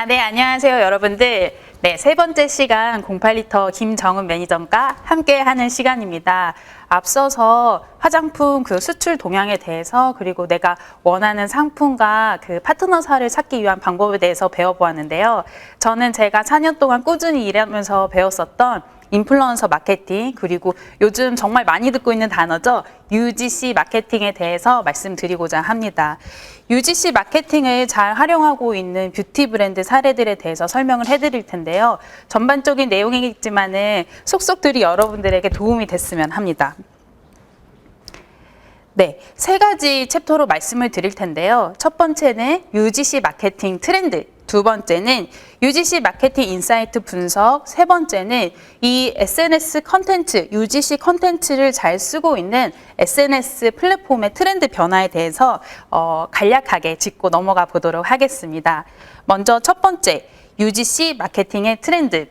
네, 안녕하세요, 여러분들. 네, 세 번째 시간 08리터 김정은 매니저과 함께 하는 시간입니다. 앞서서 화장품 그 수출 동향에 대해서 그리고 내가 원하는 상품과 그 파트너사를 찾기 위한 방법에 대해서 배워보았는데요. 저는 제가 4년 동안 꾸준히 일하면서 배웠었던 인플루언서 마케팅, 그리고 요즘 정말 많이 듣고 있는 단어죠. UGC 마케팅에 대해서 말씀드리고자 합니다. UGC 마케팅을 잘 활용하고 있는 뷰티 브랜드 사례들에 대해서 설명을 해드릴 텐데요. 전반적인 내용이겠지만은 속속들이 여러분들에게 도움이 됐으면 합니다. 네, 세 가지 챕터로 말씀을 드릴 텐데요. 첫 번째는 UGC 마케팅 트렌드, 두 번째는 UGC 마케팅 인사이트 분석, 세 번째는 이 SNS 컨텐츠, UGC 컨텐츠를 잘 쓰고 있는 SNS 플랫폼의 트렌드 변화에 대해서 간략하게 짚고 넘어가 보도록 하겠습니다. 먼저 첫 번째, UGC 마케팅의 트렌드.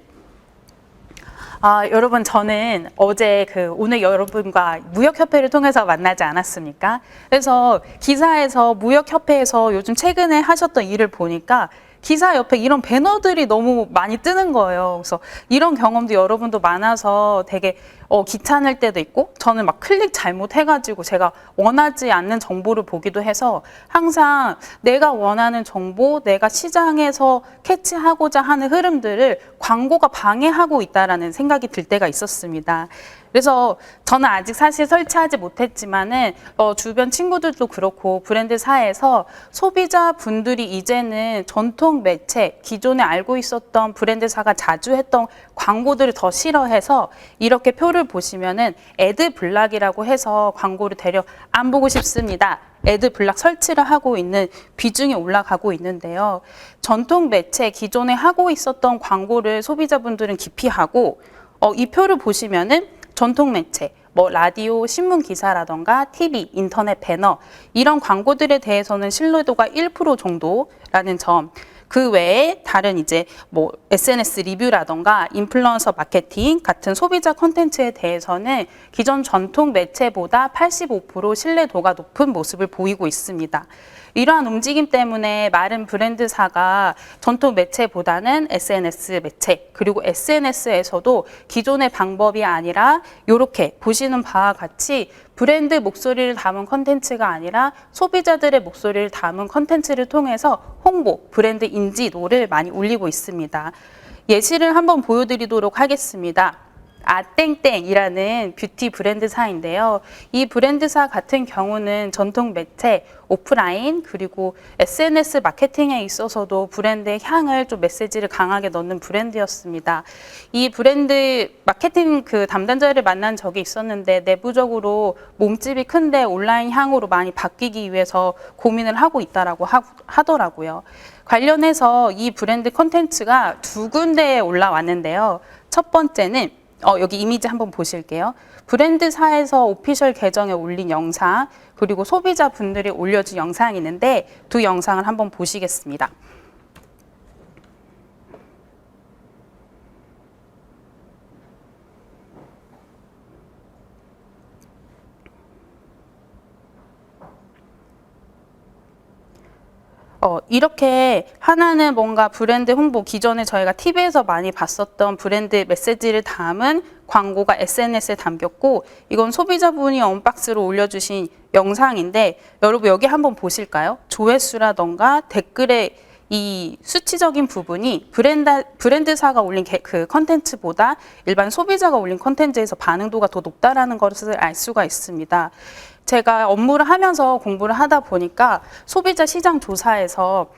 여러분, 저는 어제 오늘 여러분과 무역협회를 통해서 만나지 않았습니까? 그래서 기사에서 무역협회에서 요즘 최근에 하셨던 일을 보니까 기사 옆에 이런 배너들이 너무 많이 뜨는 거예요. 그래서 이런 경험도 여러분도 많아서 되게 귀찮을 때도 있고, 저는 막 클릭 잘못해가지고 제가 원하지 않는 정보를 보기도 해서 항상 내가 원하는 정보, 내가 시장에서 캐치하고자 하는 흐름들을 광고가 방해하고 있다라는 생각이 들 때가 있었습니다. 그래서 저는 아직 사실 설치하지 못했지만은 주변 친구들도 그렇고 브랜드사에서 소비자분들이 이제는 전통 매체, 기존에 알고 있었던 브랜드사가 자주 했던 광고들을 더 싫어해서 이렇게 표를 보시면은 애드 블락이라고 해서 광고를 되려 안 보고 싶습니다. 애드 블락 설치를 하고 있는 비중이 올라가고 있는데요. 전통 매체, 기존에 하고 있었던 광고를 소비자분들은 기피하고 이 표를 보시면은 전통 매체, 라디오, 신문 기사라던가 TV, 인터넷 배너 이런 광고들에 대해서는 신뢰도가 1% 정도라는 점. 그 외에 다른 SNS 리뷰라던가 인플루언서 마케팅 같은 소비자 콘텐츠에 대해서는 기존 전통 매체보다 85% 신뢰도가 높은 모습을 보이고 있습니다. 이러한 움직임 때문에 많은 브랜드사가 전통 매체보다는 SNS 매체, 그리고 SNS에서도 기존의 방법이 아니라 이렇게 보시는 바와 같이 브랜드 목소리를 담은 컨텐츠가 아니라 소비자들의 목소리를 담은 컨텐츠를 통해서 홍보, 브랜드 인지도를 많이 올리고 있습니다. 예시를 한번 보여드리도록 하겠습니다. 땡땡이라는 뷰티 브랜드사인데요. 이 브랜드사 같은 경우는 전통 매체, 오프라인, 그리고 SNS 마케팅에 있어서도 브랜드의 향을 좀 메시지를 강하게 넣는 브랜드였습니다. 이 브랜드 마케팅 담당자를 만난 적이 있었는데 내부적으로 몸집이 큰데 온라인 향으로 많이 바뀌기 위해서 고민을 하고 있다라고 하더라고요. 관련해서 이 브랜드 콘텐츠가 두 군데에 올라왔는데요. 첫 번째는 여기 이미지 한번 보실게요. 브랜드사에서 오피셜 계정에 올린 영상, 그리고 소비자분들이 올려준 영상이 있는데 두 영상을 한번 보시겠습니다. 이렇게 하나는 뭔가 브랜드 홍보, 기존에 저희가 TV에서 많이 봤었던 브랜드 메시지를 담은 광고가 SNS에 담겼고, 이건 소비자분이 언박스로 올려주신 영상인데 여러분 여기 한번 보실까요? 조회수라던가 댓글에 이 수치적인 부분이 브랜드사가 올린 그 컨텐츠보다 일반 소비자가 올린 컨텐츠에서 반응도가 더 높다라는 것을 알 수가 있습니다. 제가 업무를 하면서 공부를 하다 보니까 소비자 시장 조사에서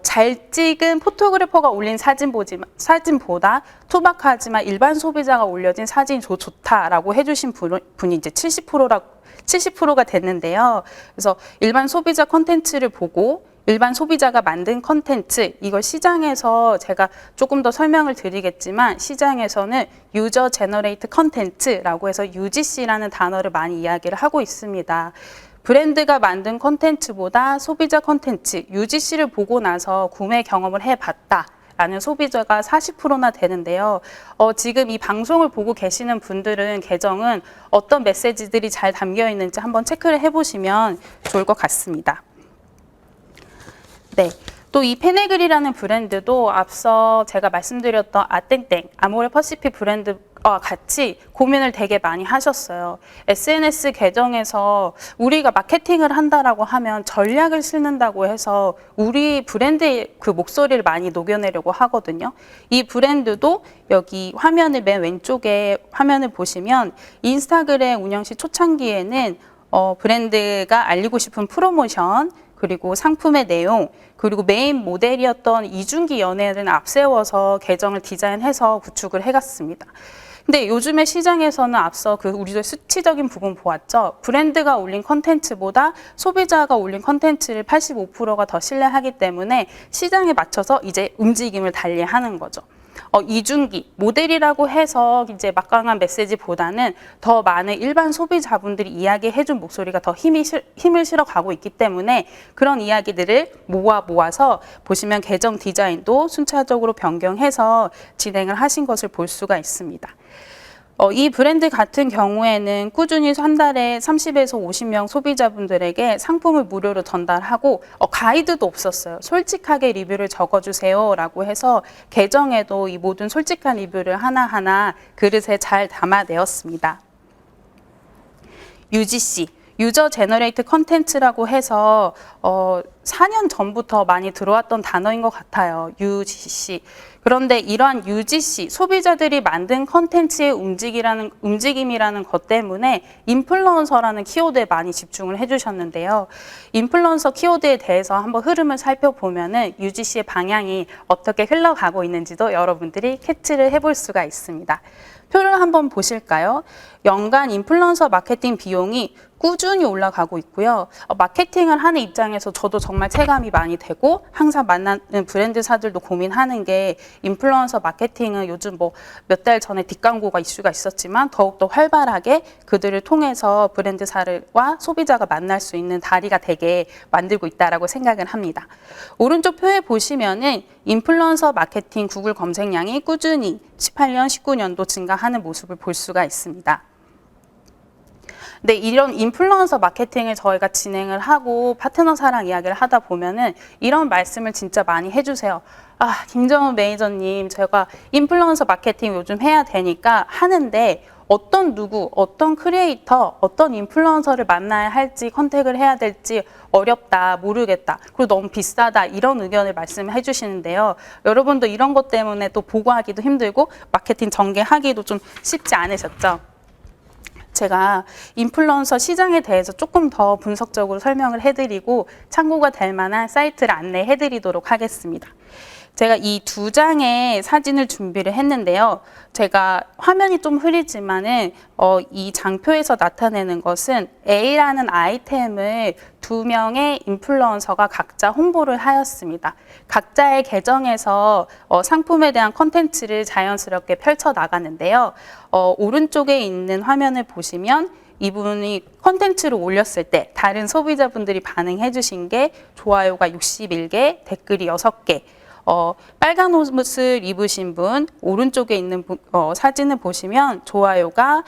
잘 찍은 포토그래퍼가 올린 사진보다 투박하지만 일반 소비자가 올려진 사진이 더 좋다라고 해주신 분이 이제 70%가 됐는데요. 그래서 일반 소비자 콘텐츠를 보고 일반 소비자가 만든 컨텐츠, 이걸 시장에서 제가 조금 더 설명을 드리겠지만 시장에서는 유저 제너레이트 컨텐츠라고 해서 UGC라는 단어를 많이 이야기를 하고 있습니다. 브랜드가 만든 컨텐츠보다 소비자 컨텐츠, UGC를 보고 나서 구매 경험을 해봤다 라는 소비자가 40%나 되는데요. 지금 이 방송을 보고 계시는 분들은 계정은 어떤 메시지들이 잘 담겨 있는지 한번 체크를 해보시면 좋을 것 같습니다. 네. 또 이 페네글이라는 브랜드도 앞서 제가 말씀드렸던 아땡땡, 아모레 퍼시픽 브랜드와 같이 고민을 되게 많이 하셨어요. SNS 계정에서 우리가 마케팅을 한다라고 하면 전략을 쓰는다고 해서 우리 브랜드의 그 목소리를 많이 녹여내려고 하거든요. 이 브랜드도 여기 화면을 맨 왼쪽에 화면을 보시면 인스타그램 운영 시 초창기에는 브랜드가 알리고 싶은 프로모션, 그리고 상품의 내용, 그리고 메인 모델이었던 이준기 연예인을 앞세워서 계정을 디자인해서 구축을 해갔습니다. 근데 요즘의 시장에서는 앞서 우리도 수치적인 부분 보았죠. 브랜드가 올린 컨텐츠보다 소비자가 올린 컨텐츠를 85%가 더 신뢰하기 때문에 시장에 맞춰서 이제 움직임을 달리하는 거죠. 이준기 모델이라고 해서 이제 막강한 메시지보다는 더 많은 일반 소비자분들이 이야기해준 목소리가 더 힘을 실어가고 있기 때문에 그런 이야기들을 모아서 보시면 계정 디자인도 순차적으로 변경해서 진행을 하신 것을 볼 수가 있습니다. 이 브랜드 같은 경우에는 꾸준히 한 달에 30에서 50명 소비자분들에게 상품을 무료로 전달하고 가이드도 없었어요. 솔직하게 리뷰를 적어주세요 라고 해서 계정에도 이 모든 솔직한 리뷰를 하나하나 그릇에 잘 담아내었습니다. UGC, 유저 제너레이트 컨텐츠라고 해서 4년 전부터 많이 들어왔던 단어인 것 같아요. UGC. 그런데 이러한 UGC, 소비자들이 만든 컨텐츠의 움직임이라는 것 때문에 인플루언서라는 키워드에 많이 집중을 해주셨는데요. 인플루언서 키워드에 대해서 한번 흐름을 살펴보면은 UGC의 방향이 어떻게 흘러가고 있는지도 여러분들이 캐치를 해볼 수가 있습니다. 표를 한번 보실까요? 연간 인플루언서 마케팅 비용이 꾸준히 올라가고 있고요. 마케팅을 하는 입장에서 저도 정말 체감이 많이 되고 항상 만나는 브랜드사들도 고민하는 게 인플루언서 마케팅은 요즘 몇 달 전에 뒷광고가 이슈가 있었지만 더욱더 활발하게 그들을 통해서 브랜드사와 소비자가 만날 수 있는 다리가 되게 만들고 있다라고 생각을 합니다. 오른쪽 표에 보시면은 인플루언서 마케팅 구글 검색량이 꾸준히 18년, 19년도 증가하는 모습을 볼 수가 있습니다. 네, 이런 인플루언서 마케팅을 저희가 진행을 하고 파트너사랑 이야기를 하다 보면은 이런 말씀을 진짜 많이 해주세요. 김정은 매니저님, 제가 인플루언서 마케팅 요즘 해야 되니까 하는데 어떤 크리에이터, 어떤 인플루언서를 만나야 할지, 컨택을 해야 될지 어렵다, 모르겠다, 그리고 너무 비싸다 이런 의견을 말씀해 주시는데요. 여러분도 이런 것 때문에 또 보고하기도 힘들고 마케팅 전개하기도 좀 쉽지 않으셨죠? 제가 인플루언서 시장에 대해서 조금 더 분석적으로 설명을 해드리고 참고가 될 만한 사이트를 안내해 드리도록 하겠습니다. 제가 이 2장의 사진을 준비를 했는데요. 제가 화면이 좀 흐리지만은 이 장표에서 나타내는 것은 A라는 아이템을 2명의 인플루언서가 각자 홍보를 하였습니다. 각자의 계정에서 상품에 대한 컨텐츠를 자연스럽게 펼쳐 나가는데요. 오른쪽에 있는 화면을 보시면 이분이 컨텐츠를 올렸을 때 다른 소비자분들이 반응해 주신 게 좋아요가 61개, 댓글이 6개, 빨간 옷을 입으신 분 오른쪽에 있는 사진을 보시면 좋아요가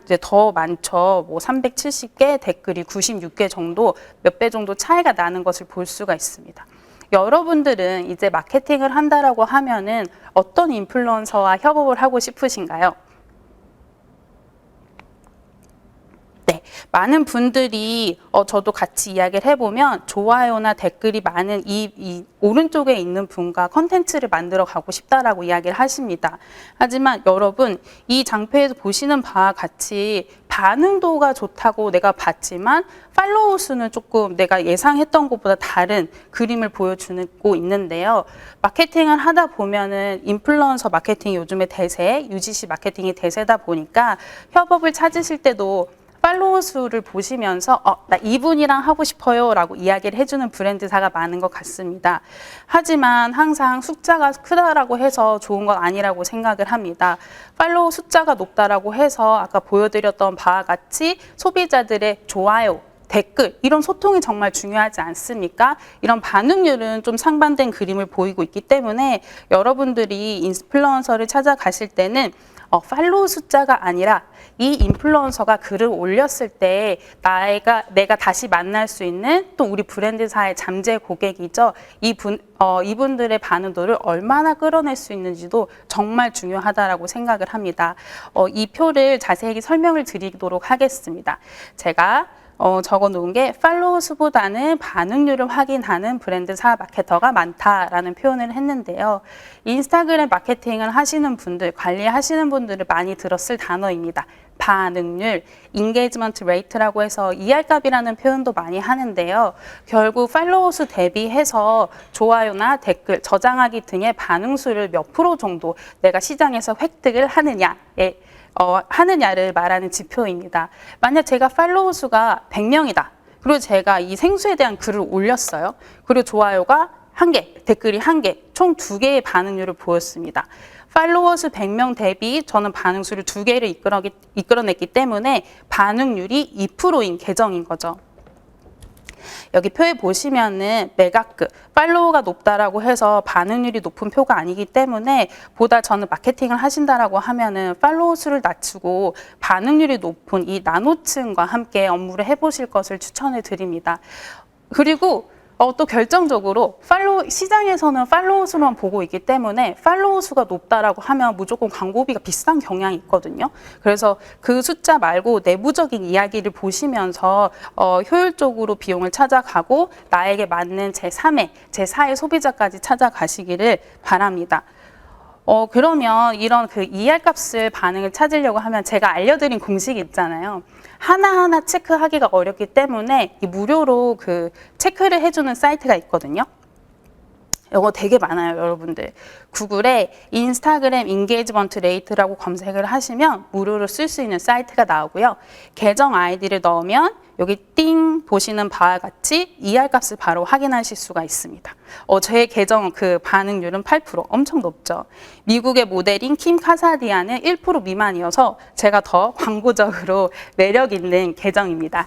이제 더 많죠. 370개, 댓글이 96개 정도, 몇 배 정도 차이가 나는 것을 볼 수가 있습니다. 여러분들은 이제 마케팅을 한다라고 하면은 어떤 인플루언서와 협업을 하고 싶으신가요? 네, 많은 분들이 저도 같이 이야기를 해보면 좋아요나 댓글이 많은 이 오른쪽에 있는 분과 컨텐츠를 만들어 가고 싶다라고 이야기를 하십니다. 하지만 여러분, 이 장표에서 보시는 바와 같이 반응도가 좋다고 내가 봤지만 팔로워 수는 조금 내가 예상했던 것보다 다른 그림을 보여주고 있는데요. 마케팅을 하다 보면은 인플루언서 마케팅이 요즘의 대세, UGC 마케팅이 대세다 보니까 협업을 찾으실 때도 팔로워 수를 보시면서 나 이분이랑 하고 싶어요 라고 이야기를 해주는 브랜드사가 많은 것 같습니다. 하지만 항상 숫자가 크다라고 해서 좋은 건 아니라고 생각을 합니다. 팔로워 숫자가 높다라고 해서 아까 보여드렸던 바와 같이 소비자들의 좋아요, 댓글 이런 소통이 정말 중요하지 않습니까? 이런 반응률은 좀 상반된 그림을 보이고 있기 때문에 여러분들이 인플루언서를 찾아가실 때는 팔로우 숫자가 아니라 이 인플루언서가 글을 올렸을 때 내가 다시 만날 수 있는 또 우리 브랜드사의 잠재 고객이죠. 이분들의 반응도를 얼마나 끌어낼 수 있는지도 정말 중요하다라고 생각을 합니다. 이 표를 자세히 설명을 드리도록 하겠습니다. 제가 적어 놓은 게 팔로우 수보다는 반응률을 확인하는 브랜드사 마케터가 많다라는 표현을 했는데요. 인스타그램 마케팅을 하시는 분들, 관리하시는 분들을 많이 들었을 단어입니다. 반응률, 인게이지먼트 레이트라고 해서 ER값이라는 표현도 많이 하는데요. 결국 팔로워 수 대비해서 좋아요나 댓글, 저장하기 등의 반응 수를 몇 프로 정도 내가 시장에서 획득을 하느냐를 말하는 지표입니다. 만약 제가 팔로워 수가 100명이다. 그리고 제가 이 생수에 대한 글을 올렸어요. 그리고 좋아요가 1개, 댓글이 1개, 총 2개의 반응률을 보였습니다. 팔로워 수 100명 대비 저는 반응 수를 2개를 이끌어냈기 때문에 반응률이 2%인 계정인 거죠. 여기 표에 보시면은 매각급, 팔로워가 높다라고 해서 반응률이 높은 표가 아니기 때문에 보다 저는 마케팅을 하신다라고 하면은 팔로워 수를 낮추고 반응률이 높은 이 나노층과 함께 업무를 해보실 것을 추천해 드립니다. 그리고 또 결정적으로 시장에서는 팔로워 수만 보고 있기 때문에 팔로워 수가 높다라고 하면 무조건 광고비가 비싼 경향이 있거든요. 그래서 그 숫자 말고 내부적인 이야기를 보시면서 효율적으로 비용을 찾아가고 나에게 맞는 제3의, 제4의 소비자까지 찾아가시기를 바랍니다. 그러면 이런 그 ER값을 반응을 찾으려고 하면 제가 알려드린 공식이 있잖아요. 하나하나 체크하기가 어렵기 때문에 이 무료로 그 체크를 해주는 사이트가 있거든요. 이거 되게 많아요, 여러분들. 구글에 인스타그램 인게이지먼트 레이트라고 검색을 하시면 무료로 쓸 수 있는 사이트가 나오고요. 계정 아이디를 넣으면 여기 띵 보시는 바와 같이 ER값을 바로 확인하실 수가 있습니다. 제 계정 그 반응률은 8%, 엄청 높죠. 미국의 모델인 킴 카사디안은 1% 미만이어서 제가 더 광고적으로 매력 있는 계정입니다.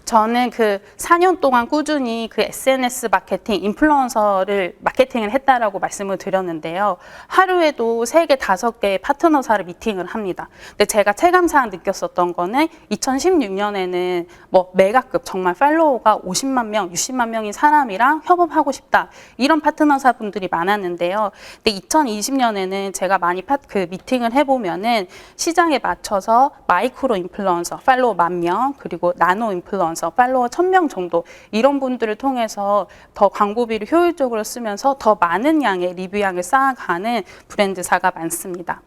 저는 그 4년 동안 꾸준히 그 SNS 마케팅, 인플루언서를 마케팅을 했다라고 말씀을 드렸는데요. 하루에도 3개, 5개의 파트너사를 미팅을 합니다. 근데 제가 체감상 느꼈었던 거는 2016년에는 뭐 메가급, 정말 팔로워가 50만 명, 60만 명인 사람이랑 협업하고 싶다. 이런 파트너사 분들이 많았는데요. 근데 2020년에는 제가 많이 미팅을 해보면은 시장에 맞춰서 마이크로 인플루언서, 팔로워 10,000명, 그리고 나노 인플루언서, 팔로워 1,000명 정도 이런 분들을 통해서 더 광고비를 효율적으로 쓰면서 더 많은 양의 리뷰량을 쌓아가는 브랜드사가 많습니다.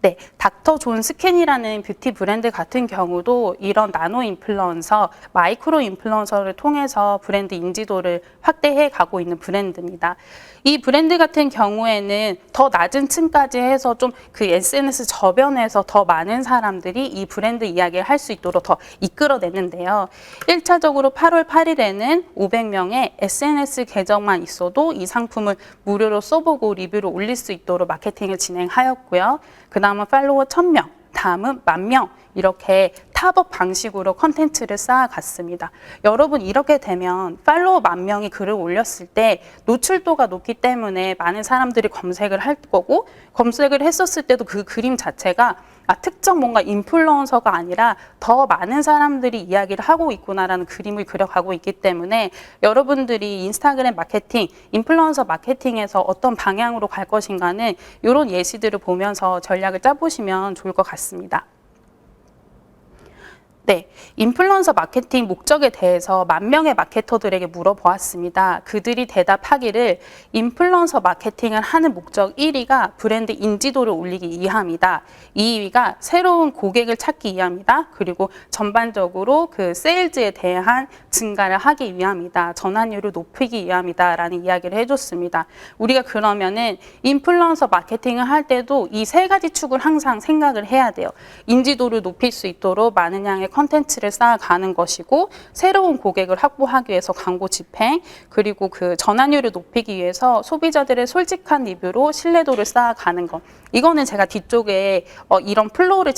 네, 닥터 존 스캔이라는 뷰티 브랜드 같은 경우도 이런 나노 인플루언서, 마이크로 인플루언서를 통해서 브랜드 인지도를 확대해 가고 있는 브랜드입니다. 이 브랜드 같은 경우에는 더 낮은 층까지 해서 좀 그 SNS 저변에서 더 많은 사람들이 이 브랜드 이야기를 할 수 있도록 더 이끌어내는데요. 1차적으로 8월 8일에는 500명의 SNS 계정만 있어도 이 상품을 무료로 써보고 리뷰를 올릴 수 있도록 마케팅을 진행하였고요. 그 다음은 팔로워 1,000명, 다음은 10,000명 이렇게 탑업 방식으로 컨텐츠를 쌓아갔습니다. 여러분 이렇게 되면 팔로워 10,000명이 글을 올렸을 때 노출도가 높기 때문에 많은 사람들이 검색을 할 거고 검색을 했었을 때도 그 그림 자체가 특정 뭔가 인플루언서가 아니라 더 많은 사람들이 이야기를 하고 있구나라는 그림을 그려가고 있기 때문에 여러분들이 인스타그램 마케팅, 인플루언서 마케팅에서 어떤 방향으로 갈 것인가는 이런 예시들을 보면서 전략을 짜보시면 좋을 것 같습니다. 네, 인플루언서 마케팅 목적에 대해서 10,000명의 마케터들에게 물어보았습니다. 그들이 대답하기를 인플루언서 마케팅을 하는 목적 1위가 브랜드 인지도를 올리기 위함이다. 2위가 새로운 고객을 찾기 위함이다. 그리고 전반적으로 그 세일즈에 대한 증가를 하기 위함이다. 전환율을 높이기 위함이다. 라는 이야기를 해줬습니다. 우리가 그러면은 인플루언서 마케팅을 할 때도 이 3가지 축을 항상 생각을 해야 돼요. 인지도를 높일 수 있도록 많은 양의 컨텐츠를 쌓아가는 것이고 새로운 고객을 확보하기 위해서 광고 집행 그리고 그 전환율을 높이기 위해서 소비자들의 솔직한 리뷰로 신뢰도를 쌓아가는 것. 이거는 제가 뒤쪽에 이런 플로우를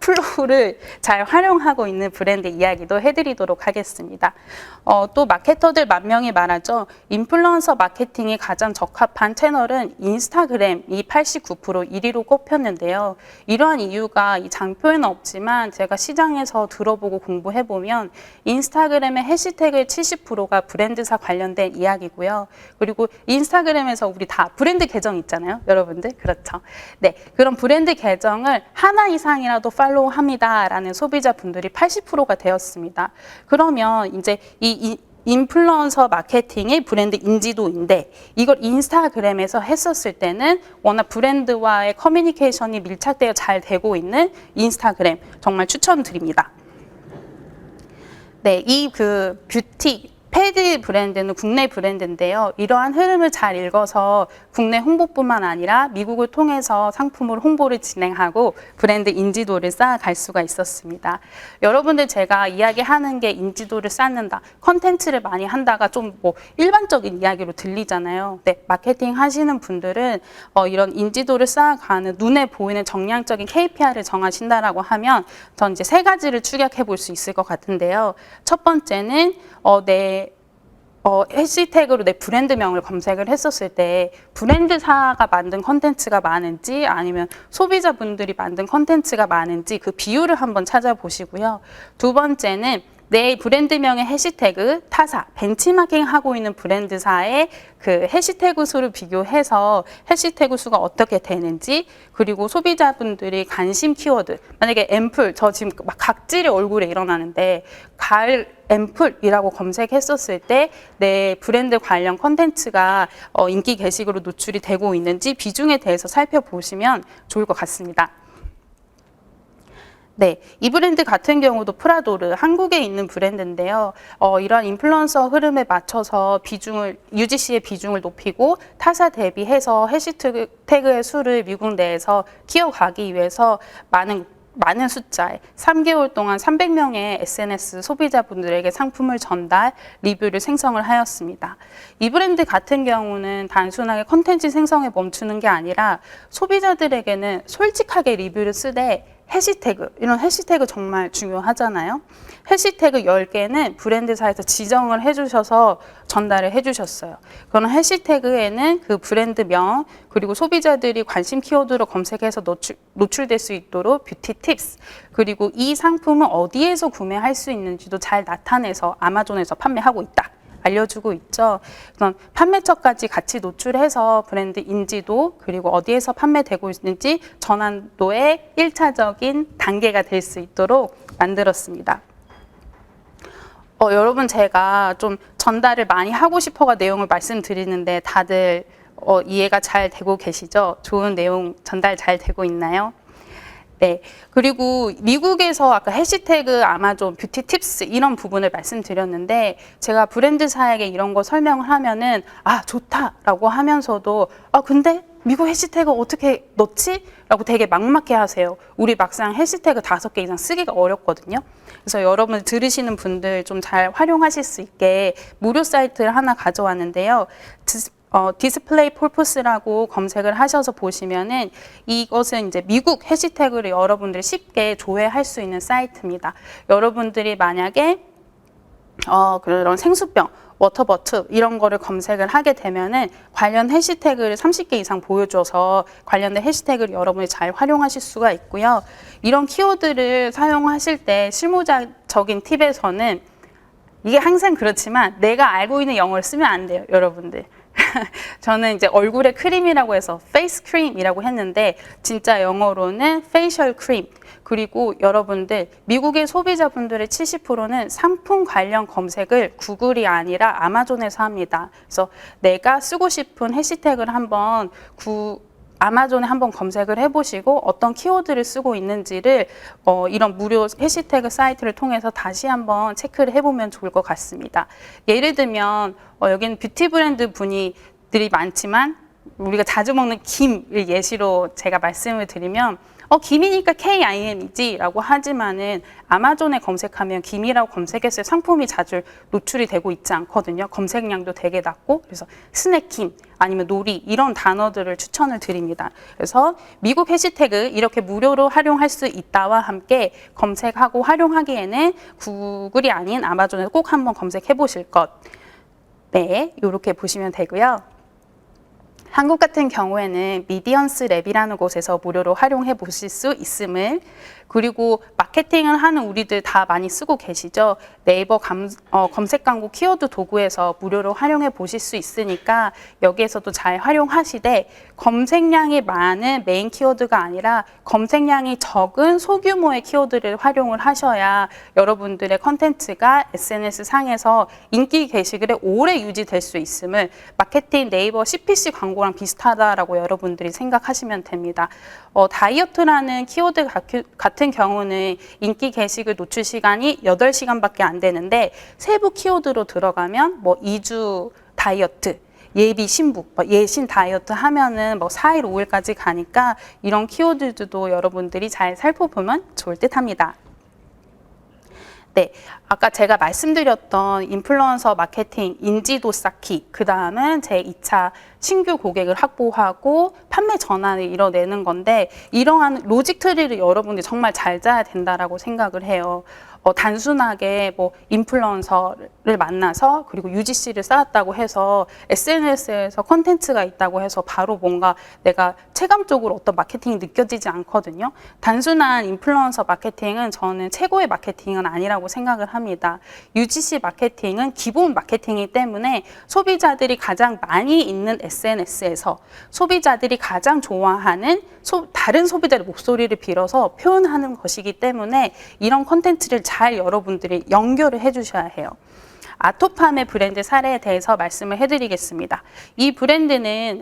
플로우를 잘 활용하고 있는 브랜드 이야기도 해드리도록 하겠습니다. 또 마케터들 만명이 말하죠. 인플루언서 마케팅이 가장 적합한 채널은 인스타그램이 89% 1위로 꼽혔는데요. 이러한 이유가 이 장표에는 없지만 제가 시장에서 들어보고 공부해보면 인스타그램의 해시태그의 70%가 브랜드사 관련된 이야기고요. 그리고 인스타그램에서 우리 다 브랜드 계정 있잖아요. 여러분들. 그렇죠. 네, 그런 브랜드 계정을 하나 이상이라도 팔로우합니다라는 소비자분들이 80%가 되었습니다. 그러면 이제 이 인플루언서 마케팅의 브랜드 인지도인데 이걸 인스타그램에서 했었을 때는 워낙 브랜드와의 커뮤니케이션이 밀착되어 잘 되고 있는 인스타그램 정말 추천드립니다. 네, 이 뷰티 패드 브랜드는 국내 브랜드인데요. 이러한 흐름을 잘 읽어서 국내 홍보뿐만 아니라 미국을 통해서 상품을 홍보를 진행하고 브랜드 인지도를 쌓아갈 수가 있었습니다. 여러분들 제가 이야기하는 게 인지도를 쌓는다, 컨텐츠를 많이 한다가 좀 뭐 일반적인 이야기로 들리잖아요. 네, 마케팅 하시는 분들은 이런 인지도를 쌓아가는 눈에 보이는 정량적인 KPI를 정하신다라고 하면 전 이제 세 가지를 추격해 볼 수 있을 것 같은데요. 첫 번째는 해시태그로 내 브랜드명을 검색을 했었을 때 브랜드사가 만든 컨텐츠가 많은지 아니면 소비자분들이 만든 컨텐츠가 많은지 그 비율을 한번 찾아보시고요. 두 번째는 내 브랜드명의 해시태그, 타사, 벤치마킹하고 있는 브랜드사의 그 해시태그 수를 비교해서 해시태그 수가 어떻게 되는지, 그리고 소비자분들이 관심 키워드, 만약에 앰플, 저 지금 막 각질이 얼굴에 일어나는데 가을 앰플이라고 검색했었을 때 내 브랜드 관련 컨텐츠가 인기 게시글로 노출이 되고 있는지 비중에 대해서 살펴보시면 좋을 것 같습니다. 네, 이 브랜드 같은 경우도 프라도르, 한국에 있는 브랜드인데요. 이러한 인플루언서 흐름에 맞춰서 UGC의 비중을 높이고 타사 대비해서 해시태그의 수를 미국 내에서 키워가기 위해서 많은 숫자의 3개월 동안 300명의 SNS 소비자분들에게 상품을 전달, 리뷰를 생성을 하였습니다. 이 브랜드 같은 경우는 단순하게 컨텐츠 생성에 멈추는 게 아니라 소비자들에게는 솔직하게 리뷰를 쓰되 해시태그, 이런 해시태그 정말 중요하잖아요. 해시태그 10개는 브랜드사에서 지정을 해주셔서 전달을 해주셨어요. 그런 해시태그에는 그 브랜드명, 그리고 소비자들이 관심 키워드로 검색해서 노출될 수 있도록 뷰티 팁스, 그리고 이 상품은 어디에서 구매할 수 있는지도 잘 나타내서 아마존에서 판매하고 있다. 알려주고 있죠. 그런 판매처까지 같이 노출해서 브랜드 인지도, 그리고 어디에서 판매되고 있는지 전환도의 1차적인 단계가 될 수 있도록 만들었습니다. 여러분, 제가 좀 전달을 많이 하고 싶어가 내용을 말씀드리는데 다들 이해가 잘 되고 계시죠? 좋은 내용 전달 잘 되고 있나요? 네, 그리고 미국에서 아까 해시태그 아마존 뷰티 팁스 이런 부분을 말씀드렸는데 제가 브랜드사에게 이런 거 설명을 하면은 좋다라고 하면서도 근데 미국 해시태그 어떻게 넣지? 라고 되게 막막해 하세요. 우리 막상 해시태그 5개 이상 쓰기가 어렵거든요. 그래서 여러분 들으시는 분들 좀 잘 활용하실 수 있게 무료 사이트를 하나 가져왔는데요. 디스플레이 폴포스라고 검색을 하셔서 보시면은 이것은 이제 미국 해시태그를 여러분들이 쉽게 조회할 수 있는 사이트입니다. 여러분들이 만약에 그런 생수병, 워터버트 이런 거를 검색을 하게 되면은 관련 해시태그를 30개 이상 보여줘서 관련된 해시태그를 여러분이 잘 활용하실 수가 있고요. 이런 키워드를 사용하실 때 실무적인 팁에서는 이게 항상 그렇지만 내가 알고 있는 영어를 쓰면 안 돼요, 여러분들. 저는 이제 얼굴에 크림이라고 해서 페이스 크림이라고 했는데 진짜 영어로는 페이셜 크림. 그리고 여러분들 미국의 소비자분들의 70%는 상품 관련 검색을 구글이 아니라 아마존에서 합니다. 그래서 내가 쓰고 싶은 해시태그를 한번 아마존에 한번 검색을 해보시고 어떤 키워드를 쓰고 있는지를 이런 무료 해시태그 사이트를 통해서 다시 한번 체크를 해보면 좋을 것 같습니다. 예를 들면 여기는 뷰티 브랜드 분들이 많지만 우리가 자주 먹는 김을 예시로 제가 말씀을 드리면 김이니까 KIM이지 라고 하지만은 아마존에 검색하면 김이라고 검색했을 때 상품이 자주 노출이 되고 있지 않거든요. 검색량도 되게 낮고, 그래서 스낵김 아니면 놀이 이런 단어들을 추천을 드립니다. 그래서 미국 해시태그 이렇게 무료로 활용할 수 있다와 함께 검색하고 활용하기에는 구글이 아닌 아마존에서 꼭 한번 검색해 보실 것. 네, 이렇게 보시면 되고요. 한국 같은 경우에는 미디언스 랩이라는 곳에서 무료로 활용해 보실 수 있음을, 그리고 마케팅을 하는 우리들 다 많이 쓰고 계시죠. 네이버 검색 광고 키워드 도구에서 무료로 활용해 보실 수 있으니까 여기에서도 잘 활용하시되, 검색량이 많은 메인 키워드가 아니라 검색량이 적은 소규모의 키워드를 활용을 하셔야 여러분들의 컨텐츠가 SNS 상에서 인기 게시글에 오래 유지될 수 있음을, 마케팅 네이버 CPC 광고랑 비슷하다라고 여러분들이 생각하시면 됩니다. 다이어트라는 키워드 같은 경우는 인기 게시글 노출 시간이 8시간밖에 안 되는데, 세부 키워드로 들어가면 뭐 2주 다이어트, 예비 신부, 예신 다이어트 하면은 뭐 4일, 5일까지 가니까 이런 키워드들도 여러분들이 잘 살펴보면 좋을 듯 합니다. 네, 아까 제가 말씀드렸던 인플루언서 마케팅 인지도 쌓기, 그 다음은 제 2차 신규 고객을 확보하고 판매 전환을 이뤄내는 건데, 이러한 로직 트리를 여러분들이 정말 잘 짜야 된다라고 생각을 해요. 단순하게 뭐 인플루언서를 만나서 그리고 UGC를 쌓았다고 해서 SNS에서 콘텐츠가 있다고 해서 바로 뭔가 내가 체감적으로 어떤 마케팅이 느껴지지 않거든요. 단순한 인플루언서 마케팅은 저는 최고의 마케팅은 아니라고 생각을 합니다. UGC 마케팅은 기본 마케팅이기 때문에 소비자들이 가장 많이 있는 SNS에서 소비자들이 가장 좋아하는 다른 소비자의 목소리를 빌어서 표현하는 것이기 때문에 이런 콘텐츠를 잘 여러분들이 연결을 해주셔야 해요. 아토팜의 브랜드 사례에 대해서 말씀을 해드리겠습니다. 이 브랜드는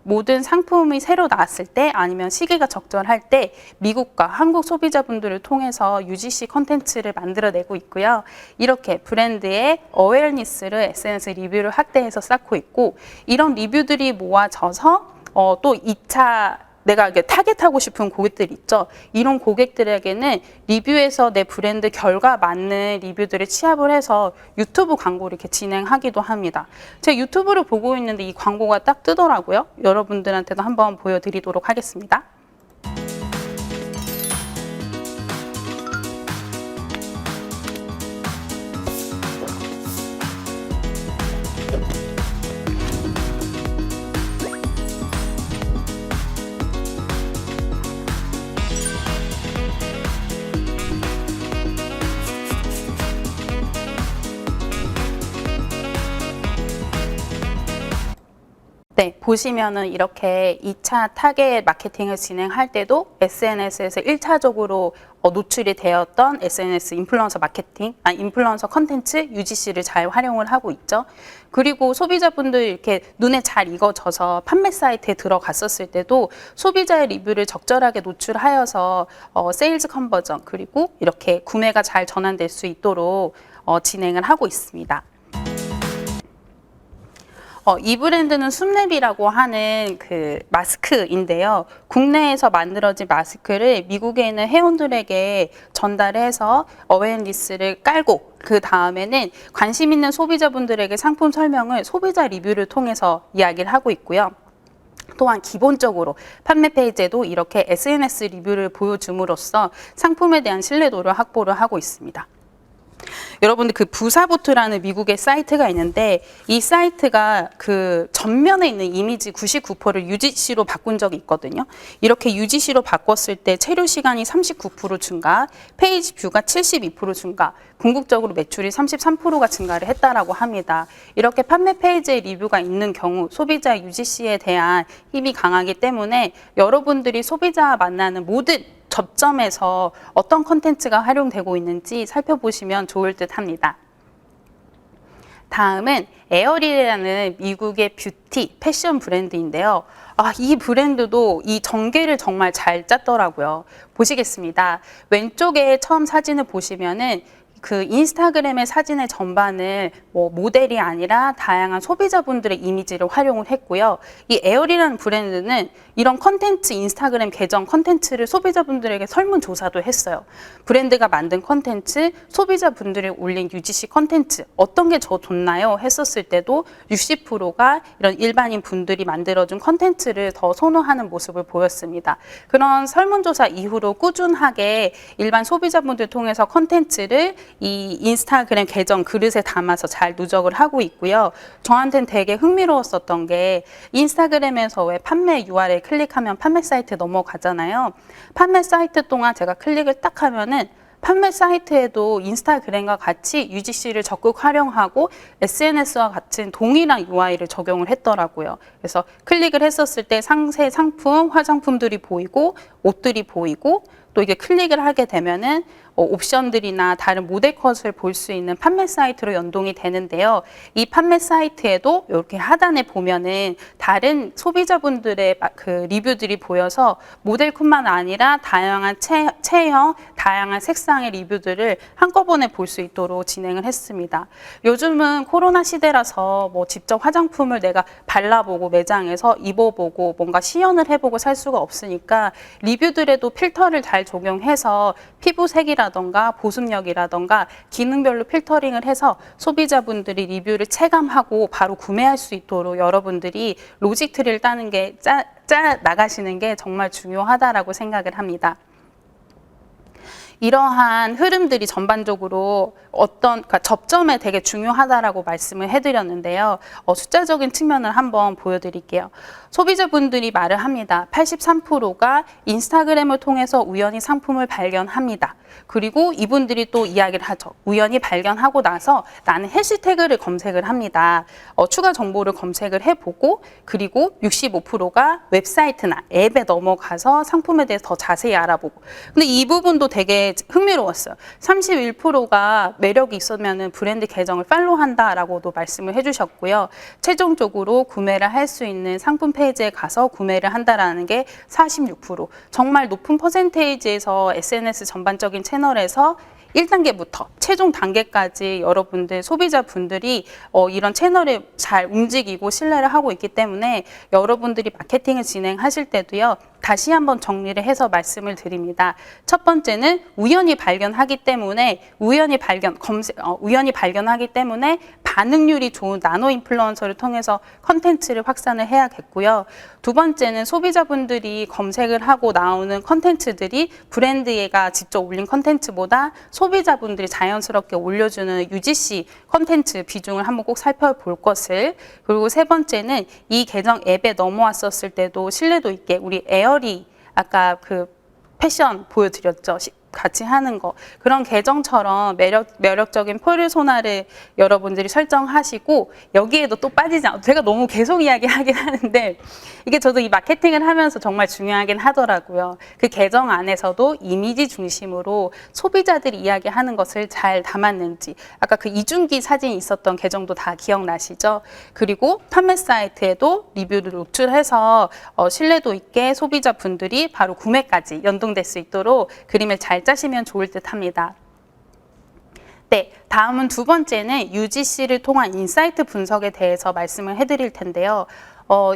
모든 상품이 새로 나왔을 때 아니면 시기가 적절할 때 미국과 한국 소비자분들을 통해서 UGC 콘텐츠를 만들어내고 있고요. 이렇게 브랜드의 어웨어니스를 SNS 리뷰를 확대해서 쌓고 있고, 이런 리뷰들이 모아져서 또 2차 내가 타겟하고 싶은 고객들 있죠. 이런 고객들에게는 리뷰에서 내 브랜드 결과 맞는 리뷰들을 취합을 해서 유튜브 광고를 이렇게 진행하기도 합니다. 제가 유튜브를 보고 있는데 이 광고가 딱 뜨더라고요. 여러분들한테도 한번 보여드리도록 하겠습니다. 네, 보시면은 이렇게 2차 타겟 마케팅을 진행할 때도 SNS에서 1차적으로 노출이 되었던 SNS 인플루언서 마케팅, 인플루언서 컨텐츠 UGC를 잘 활용을 하고 있죠. 그리고 소비자분들 이렇게 눈에 잘 익어져서 판매 사이트에 들어갔었을 때도 소비자의 리뷰를 적절하게 노출하여서 세일즈 컨버전, 그리고 이렇게 구매가 잘 전환될 수 있도록 진행을 하고 있습니다. 이 브랜드는 숨랩이라고 하는 그 마스크인데요. 국내에서 만들어진 마스크를 미국에 있는 회원들에게 전달해서 어웨어니스를 깔고, 그 다음에는 관심 있는 소비자분들에게 상품 설명을 소비자 리뷰를 통해서 이야기를 하고 있고요. 또한 기본적으로 판매 페이지에도 이렇게 SNS 리뷰를 보여줌으로써 상품에 대한 신뢰도를 확보를 하고 있습니다. 여러분들 그 부사보트라는 미국의 사이트가 있는데, 이 사이트가 그 전면에 있는 이미지 99%를 UGC로 바꾼 적이 있거든요. 이렇게 UGC로 바꿨을 때 체류 시간이 39% 증가, 페이지 뷰가 72% 증가, 궁극적으로 매출이 33%가 증가를 했다라고 합니다. 이렇게 판매 페이지에 리뷰가 있는 경우 소비자 UGC에 대한 힘이 강하기 때문에 여러분들이 소비자와 만나는 모든 접점에서 어떤 콘텐츠가 활용되고 있는지 살펴보시면 좋을 듯 합니다. 다음은 에어리라는 미국의 뷰티, 패션 브랜드인데요. 이 브랜드도 이 전개를 정말 잘 짰더라고요. 보시겠습니다. 왼쪽에 처음 사진을 보시면은 그 인스타그램의 사진의 전반을 뭐 모델이 아니라 다양한 소비자분들의 이미지를 활용을 했고요. 이 에어리라는 브랜드는 이런 컨텐츠, 인스타그램 계정 컨텐츠를 소비자분들에게 설문조사도 했어요. 브랜드가 만든 컨텐츠, 소비자분들이 올린 UGC 컨텐츠 어떤 게 더 좋나요? 했었을 때도 60%가 이런 일반인 분들이 만들어준 컨텐츠를 더 선호하는 모습을 보였습니다. 그런 설문조사 이후로 꾸준하게 일반 소비자분들 통해서 컨텐츠를 이 인스타그램 계정 그릇에 담아서 잘 누적을 하고 있고요. 저한테는 되게 흥미로웠었던 게 인스타그램에서 왜 판매 URL 클릭하면 판매 사이트 넘어가잖아요. 판매 사이트 동안 제가 클릭을 딱 하면은 판매 사이트에도 인스타그램과 같이 UGC를 적극 활용하고 SNS와 같은 동일한 UI를 적용을 했더라고요. 그래서 클릭을 했었을 때 상세 상품, 화장품들이 보이고 옷들이 보이고 또 이게 클릭을 하게 되면은 옵션들이나 다른 모델 컷을 볼 수 있는 판매 사이트로 연동이 되는데요. 이 판매 사이트에도 이렇게 하단에 보면은 다른 소비자분들의 그 리뷰들이 보여서 모델 컷만 아니라 다양한 체형, 다양한 색상의 리뷰들을 한꺼번에 볼 수 있도록 진행을 했습니다. 요즘은 코로나 시대라서 뭐 직접 화장품을 내가 발라보고 매장에서 입어보고 뭔가 시연을 해보고 살 수가 없으니까 리뷰들에도 필터를 잘 적용해서 피부색이라던가 보습력이라던가 기능별로 필터링을 해서 소비자분들이 리뷰를 체감하고 바로 구매할 수 있도록 여러분들이 로직 트리를 따는 게 짜 나가시는 게 정말 중요하다라고 생각을 합니다. 이러한 흐름들이 전반적으로 그러니까 접점에 되게 중요하다라고 말씀을 해드렸는데요. 숫자적인 측면을 한번 보여드릴게요. 소비자분들이 말을 합니다. 83%가 인스타그램을 통해서 우연히 상품을 발견합니다. 그리고 이분들이 또 이야기를 하죠. 우연히 발견하고 나서 나는 해시태그를 검색을 합니다. 추가 정보를 검색을 해보고 그리고 65%가 웹사이트나 앱에 넘어가서 상품에 대해서 더 자세히 알아보고 근데 이 부분도 되게 흥미로웠어요. 31%가 매력이 있으면 브랜드 계정을 팔로우한다라고도 말씀을 해주셨고요. 최종적으로 구매를 할 수 있는 상품 페이지에 가서 구매를 한다라는 게 46%. 정말 높은 퍼센테이지에서 SNS 전반적인 채널에서 1단계부터 최종 단계까지 여러분들 소비자분들이 이런 채널을 잘 움직이고 신뢰를 하고 있기 때문에 여러분들이 마케팅을 진행하실 때도요. 다시 한번 정리를 해서 말씀을 드립니다. 첫 번째는 우연히 발견하기 때문에 우연히 발견하기 때문에 반응률이 좋은 나노 인플루언서를 통해서 컨텐츠를 확산을 해야겠고요. 두 번째는 소비자분들이 검색을 하고 나오는 컨텐츠들이 브랜드가 직접 올린 컨텐츠보다 소비자분들이 자연스럽게 올려주는 UGC 컨텐츠 비중을 한번 꼭 살펴볼 것을 그리고 세 번째는 이 계정 앱에 넘어왔었을 때도 신뢰도 있게 우리 에어리 아까 그 패션 보여드렸죠. 같이 하는 거 그런 계정처럼 매력적인 페르소나를 여러분들이 설정하시고 여기에도 또 빠지지 않고 제가 너무 계속 이야기하긴 하는데 이게 저도 이 마케팅을 하면서 정말 중요하긴 하더라고요. 그 계정 안에서도 이미지 중심으로 소비자들이 이야기하는 것을 잘 담았는지 아까 그 이중기 사진이 있었던 계정도 다 기억나시죠? 그리고 판매 사이트에도 리뷰를 노출해서 신뢰도 있게 소비자분들이 바로 구매까지 연동될 수 있도록 그림을 잘 짜시면 좋을 듯 합니다. 네, 다음은 두 번째는 UGC를 통한 인사이트 분석에 대해서 말씀을 해드릴 텐데요.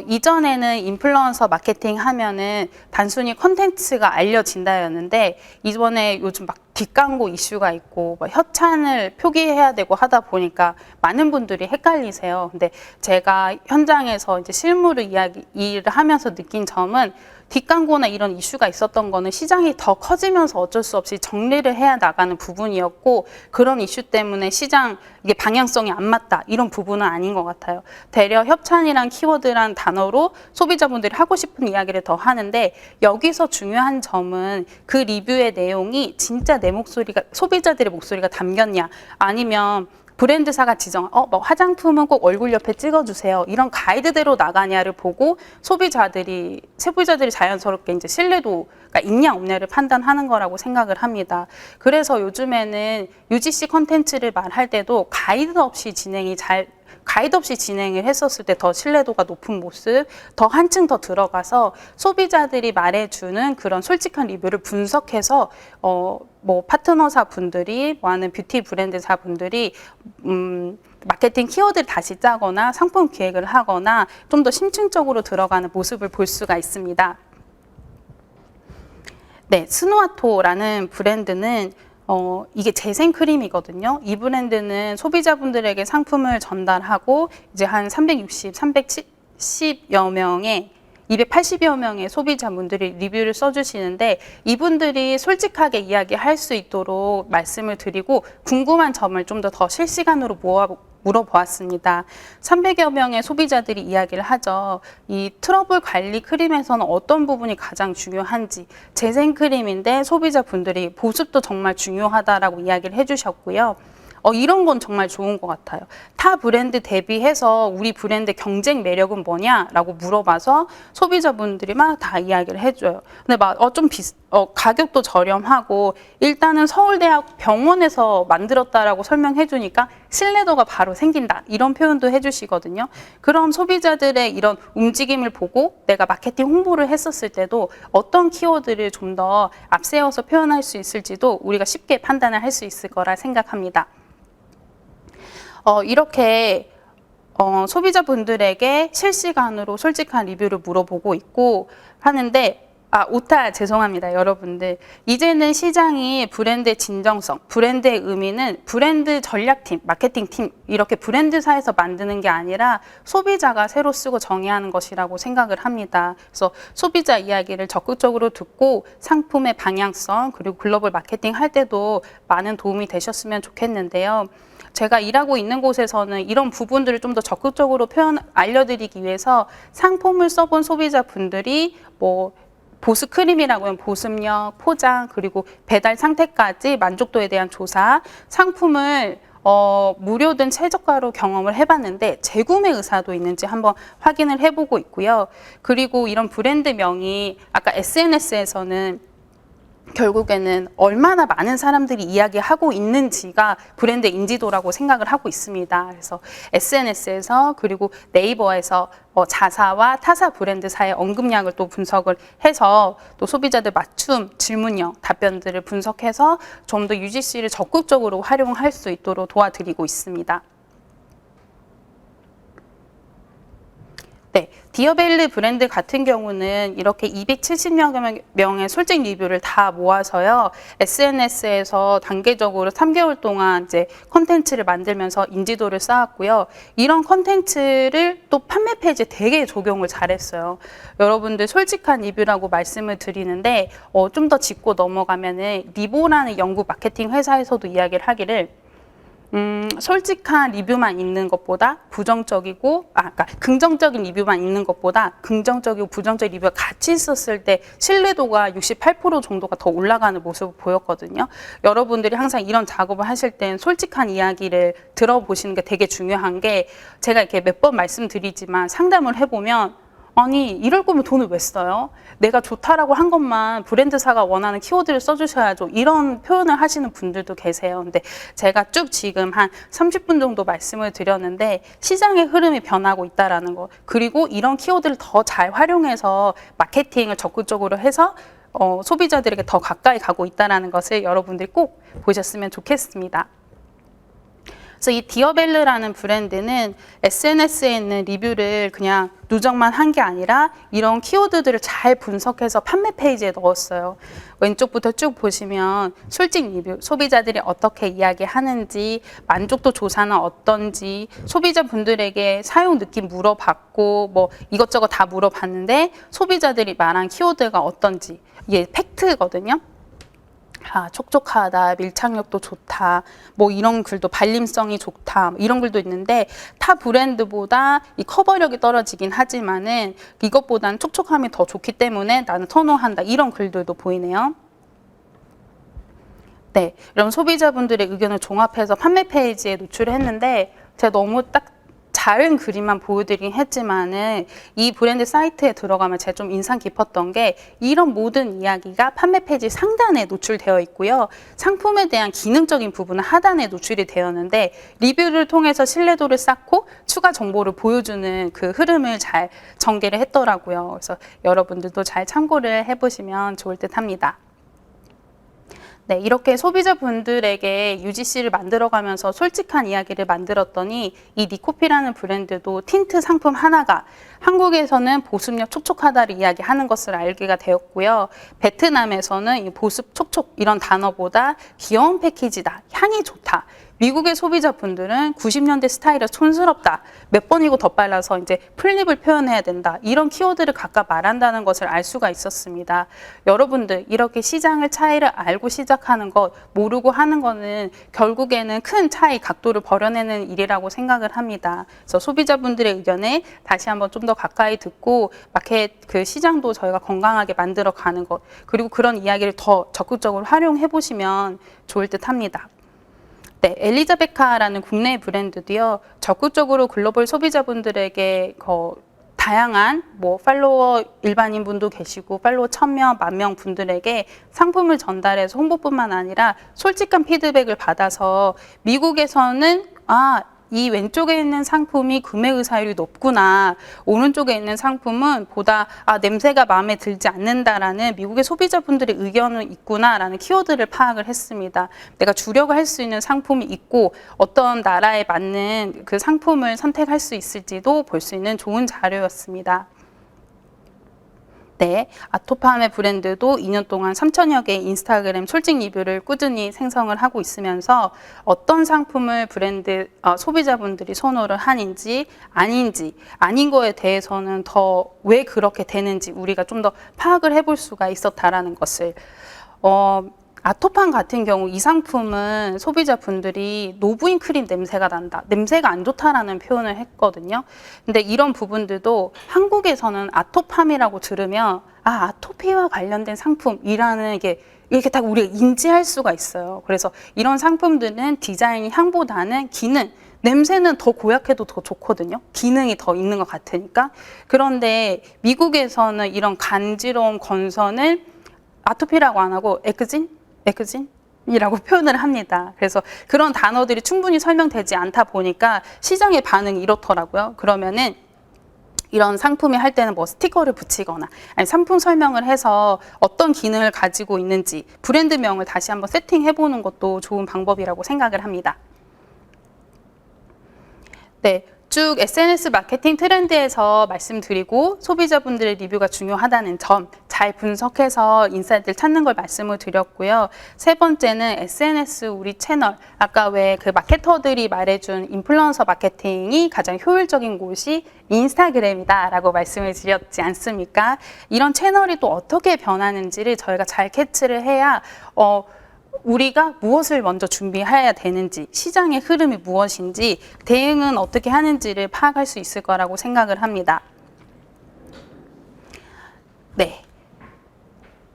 이전에는 인플루언서 마케팅 하면은 단순히 컨텐츠가 알려진다였는데 이번에 요즘 막 뒷광고 이슈가 있고 뭐 협찬을 표기해야 되고 하다 보니까 많은 분들이 헷갈리세요. 근데 제가 현장에서 이제 실무를 일을 하면서 느낀 점은 뒷광고나 이런 이슈가 있었던 거는 시장이 더 커지면서 어쩔 수 없이 정리를 해야 나가는 부분이었고 그런 이슈 때문에 시장 이게 방향성이 안 맞다 이런 부분은 아닌 것 같아요. 되려 협찬이란 키워드란 단어로 소비자분들이 하고 싶은 이야기를 더 하는데 여기서 중요한 점은 그 리뷰의 내용이 진짜 내 목소리가 소비자들의 목소리가 담겼냐 아니면 브랜드사가 지정한 뭐 화장품은 꼭 얼굴 옆에 찍어주세요. 이런 가이드대로 나가냐를 보고 소비자들이 자연스럽게 이제 신뢰도가 있냐 없냐를 판단하는 거라고 생각을 합니다. 그래서 요즘에는 UGC 컨텐츠를 말할 때도 가이드 없이 진행이 잘 가이드 없이 진행을 했었을 때 더 신뢰도가 높은 모습, 더 한층 더 들어가서 소비자들이 말해주는 그런 솔직한 리뷰를 분석해서 뭐 파트너사 분들이 뭐 하는 뷰티 브랜드사 분들이 마케팅 키워드를 다시 짜거나 상품 기획을 하거나 좀 더 심층적으로 들어가는 모습을 볼 수가 있습니다. 네, 스누아토라는 브랜드는 이게 재생 크림이거든요. 이 브랜드는 소비자분들에게 상품을 전달하고 이제 한 360, 370여 명의 280여 명의 소비자분들이 리뷰를 써주시는데 이분들이 솔직하게 이야기할 수 있도록 말씀을 드리고 궁금한 점을 좀 더 실시간으로 물어보았습니다. 300여 명의 소비자들이 이야기를 하죠. 이 트러블 관리 크림에서는 어떤 부분이 가장 중요한지, 재생 크림인데 소비자분들이 보습도 정말 중요하다라고 이야기를 해주셨고요. 이런 건 정말 좋은 것 같아요. 타 브랜드 대비해서 우리 브랜드 경쟁 매력은 뭐냐라고 물어봐서 소비자분들이 막 다 이야기를 해줘요. 근데 막 가격도 저렴하고 일단은 서울대학 병원에서 만들었다라고 설명해 주니까 신뢰도가 바로 생긴다. 이런 표현도 해주시거든요. 그럼 소비자들의 이런 움직임을 보고 내가 마케팅 홍보를 했었을 때도 어떤 키워드를 좀 더 앞세워서 표현할 수 있을지도 우리가 쉽게 판단을 할 수 있을 거라 생각합니다. 이렇게 소비자분들에게 실시간으로 솔직한 리뷰를 물어보고 있고 하는데 오타 죄송합니다, 여러분들. 이제는 시장이 브랜드의 진정성, 브랜드의 의미는 브랜드 전략팀, 마케팅팀 이렇게 브랜드사에서 만드는 게 아니라 소비자가 새로 쓰고 정의하는 것이라고 생각을 합니다. 그래서 소비자 이야기를 적극적으로 듣고 상품의 방향성 그리고 글로벌 마케팅 할 때도 많은 도움이 되셨으면 좋겠는데요. 제가 일하고 있는 곳에서는 이런 부분들을 좀 더 적극적으로 알려드리기 위해서 상품을 써본 소비자분들이 뭐 보습 크림이라고 하면 보습력, 포장, 그리고 배달 상태까지 만족도에 대한 조사, 상품을 무료든 최저가로 경험을 해봤는데 재구매 의사도 있는지 한번 확인을 해보고 있고요. 그리고 이런 브랜드명이 아까 SNS에서는 결국에는 얼마나 많은 사람들이 이야기하고 있는지가 브랜드 인지도라고 생각을 하고 있습니다. 그래서 SNS에서 그리고 네이버에서 자사와 타사 브랜드사의 언급량을 또 분석을 해서 또 소비자들 맞춤 질문형 답변들을 분석해서 좀 더 UGC를 적극적으로 활용할 수 있도록 도와드리고 있습니다. 네, 디어벨르 브랜드 같은 경우는 이렇게 270여 명의 솔직 리뷰를 다 모아서요. SNS에서 단계적으로 3개월 동안 이제 컨텐츠를 만들면서 인지도를 쌓았고요. 이런 컨텐츠를 또 판매 페이지에 되게 적용을 잘했어요. 여러분들 솔직한 리뷰라고 말씀을 드리는데 좀 더 짚고 넘어가면은 리보라는 영국 마케팅 회사에서도 이야기를 하기를 솔직한 리뷰만 있는 것보다 그러니까 긍정적인 리뷰만 있는 것보다 긍정적이고 부정적인 리뷰가 같이 있었을 때 신뢰도가 68% 정도가 더 올라가는 모습을 보였거든요. 여러분들이 항상 이런 작업을 하실 땐 솔직한 이야기를 들어보시는 게 되게 중요한 게 제가 이렇게 몇 번 말씀드리지만 상담을 해보면 아니 이럴 거면 돈을 왜 써요? 내가 좋다라고 한 것만 브랜드사가 원하는 키워드를 써주셔야죠. 이런 표현을 하시는 분들도 계세요. 근데 제가 쭉 지금 한 30분 정도 말씀을 드렸는데 시장의 흐름이 변하고 있다라는 거 그리고 이런 키워드를 더 잘 활용해서 마케팅을 적극적으로 해서 소비자들에게 더 가까이 가고 있다는 것을 여러분들이 꼭 보셨으면 좋겠습니다. 그래서 이 디어벨르라는 브랜드는 SNS에 있는 리뷰를 그냥 누적만 한 게 아니라 이런 키워드들을 잘 분석해서 판매 페이지에 넣었어요. 왼쪽부터 쭉 보시면 솔직 리뷰, 소비자들이 어떻게 이야기하는지, 만족도 조사는 어떤지, 소비자분들에게 사용 느낌 물어봤고 뭐 이것저것 다 물어봤는데 소비자들이 말한 키워드가 어떤지 이게 팩트거든요. 촉촉하다, 밀착력도 좋다, 뭐 이런 글도 발림성이 좋다, 이런 글도 있는데 타 브랜드보다 이 커버력이 떨어지긴 하지만은 이것보다는 촉촉함이 더 좋기 때문에 나는 선호한다, 이런 글들도 보이네요. 네, 이런 소비자분들의 의견을 종합해서 판매 페이지에 노출을 했는데 제가 너무 딱 작은 그림만 보여드리긴 했지만은 이 브랜드 사이트에 들어가면 제가 좀 인상 깊었던 게 이런 모든 이야기가 판매 페이지 상단에 노출되어 있고요. 상품에 대한 기능적인 부분은 하단에 노출이 되었는데 리뷰를 통해서 신뢰도를 쌓고 추가 정보를 보여주는 그 흐름을 잘 전개를 했더라고요. 그래서 여러분들도 잘 참고를 해보시면 좋을 듯 합니다. 네, 이렇게 소비자분들에게 UGC를 만들어가면서 솔직한 이야기를 만들었더니 이 니코피라는 브랜드도 틴트 상품 하나가 한국에서는 보습력 촉촉하다를 이야기하는 것을 알게 되었고요. 베트남에서는 이 보습 촉촉 이런 단어보다 귀여운 패키지다, 향이 좋다. 미국의 소비자분들은 90년대 스타일이 촌스럽다. 몇 번이고 덧발라서 이제 플립을 표현해야 된다. 이런 키워드를 각각 말한다는 것을 알 수가 있었습니다. 여러분들 이렇게 시장의 차이를 알고 시작하는 것, 모르고 하는 거는 결국에는 큰 차이, 각도를 벌여내는 일이라고 생각을 합니다. 그래서 소비자분들의 의견에 다시 한번 좀 더 가까이 듣고 마켓 그 시장도 저희가 건강하게 만들어 가는 것, 그리고 그런 이야기를 더 적극적으로 활용해 보시면 좋을 듯 합니다. 네, 엘리자베카라는 국내 브랜드도요, 적극적으로 글로벌 소비자분들에게 다양한 팔로워 일반인 분도 계시고 팔로워 1000명, 10,000명 분들에게 상품을 전달해서 홍보뿐만 아니라 솔직한 피드백을 받아서 미국에서는 이 왼쪽에 있는 상품이 구매 의사율이 높구나. 오른쪽에 있는 상품은 보다 냄새가 마음에 들지 않는다라는 미국의 소비자분들의 의견은 있구나라는 키워드를 파악을 했습니다. 내가 주력을 할 수 있는 상품이 있고 어떤 나라에 맞는 그 상품을 선택할 수 있을지도 볼 수 있는 좋은 자료였습니다. 네, 아토팜의 브랜드도 2년 동안 3,000여 개의 인스타그램 솔직 리뷰를 꾸준히 생성을 하고 있으면서 어떤 상품을 소비자분들이 선호를 하는지 아닌지 아닌 거에 대해서는 더 왜 그렇게 되는지 우리가 좀 더 파악을 해볼 수가 있었다라는 것을 아토팜 같은 경우 이 상품은 소비자분들이 노브인 크림 냄새가 난다, 냄새가 안 좋다라는 표현을 했거든요. 근데 이런 부분들도 한국에서는 아토팜이라고 들으면 아토피와 관련된 상품이라는 게 이렇게 딱 우리가 인지할 수가 있어요. 그래서 이런 상품들은 디자인 향보다는 기능, 냄새는 더 고약해도 더 좋거든요. 기능이 더 있는 것 같으니까. 그런데 미국에서는 이런 간지러운 건선을 아토피라고 안 하고 에크진이라고 표현을 합니다. 그래서 그런 단어들이 충분히 설명되지 않다 보니까 시장의 반응이 이렇더라고요. 그러면은 이런 상품이 할 때는 스티커를 붙이거나 아니 상품 설명을 해서 어떤 기능을 가지고 있는지 브랜드명을 다시 한번 세팅해보는 것도 좋은 방법이라고 생각을 합니다. 네. 쭉 SNS 마케팅 트렌드에서 말씀드리고 소비자분들의 리뷰가 중요하다는 점 잘 분석해서 인사이트를 찾는 걸 말씀을 드렸고요. 세 번째는 SNS 우리 채널, 아까 왜 그 마케터들이 말해준 인플루언서 마케팅이 가장 효율적인 곳이 인스타그램이다라고 말씀을 드렸지 않습니까? 이런 채널이 또 어떻게 변하는지를 저희가 잘 캐치를 해야 우리가 무엇을 먼저 준비해야 되는지, 시장의 흐름이 무엇인지, 대응은 어떻게 하는지를 파악할 수 있을 거라고 생각을 합니다. 네.